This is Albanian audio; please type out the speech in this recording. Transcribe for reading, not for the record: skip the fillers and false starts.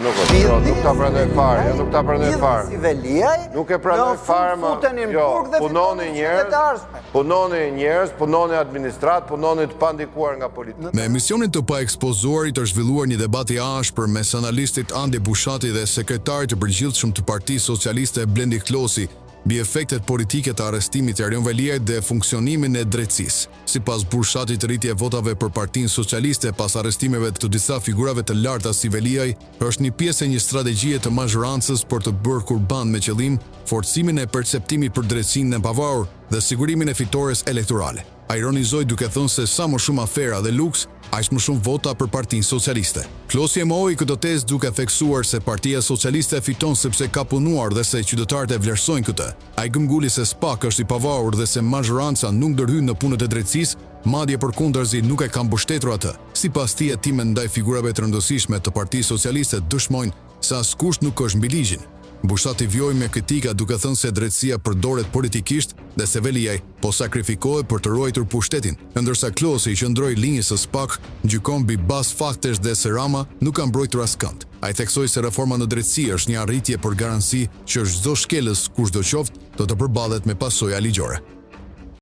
Nuk ta pranoj fare, nuk ta pranoj fare. Si Veliaj, Nuk e pranoj fare, punoni njerëz, punoni administrat, punoni të pandikuar nga politika. Me emisionin të pa ekspozuarit është zhvilluar një debat i ashpër mes analistit Andi Bushati dhe sekretarit të përgjithshëm të Partisë Socialiste Blendi Klosi mbi efektet politike të arrestimit të Erion Veliajt dhe funksionimin e drejtësisë. Sipas Bushatit, rritja e votave për Partinë Socialiste pas arrestimeve të disa figurave të larta si Veliaj është një pjesë e një strategjie të mazhorancës për të bërë kurban me qëllim forcimin e perceptimit për drejtësinë e pavarur dhe sigurimin e fitores elektorale. A ironizoi duke thënë se sa më shumë afera dhe luks, aq më shumë vota për Partinë Socialiste. Klosi e mohoi këtë tezë duke theksuar se Partia Socialiste fiton sepse ka punuar dhe se qytetarët e vlerësojnë këtë. Ai gëmguli se SPAK është i pavarur dhe se mazhoranca nuk ndërhyn në punët e drejtësisë, madje përkundrazi nuk e ka mbështetur atë. Sipas tij, hetimet ndaj figurave të rëndësishme të Partisë Socialiste dëshmojnë se askush nuk është mbi ligjin. Bushati vjoi me kritika duke thënë se drejtësia përdoret politikisht dhe se Veliaj po sakrifikohet për të ruajtur pushtetin, ndërsa Klosi i qëndroi linjës së SPAK, gjykon mbi bazë faktesh dhe se Rama nuk ka mbrojtur askënd. Ai theksoi se reforma në drejtësi është një arritje për garanci që çdo shkelës kushdoqoftë do të përballet me pasoja ligjore.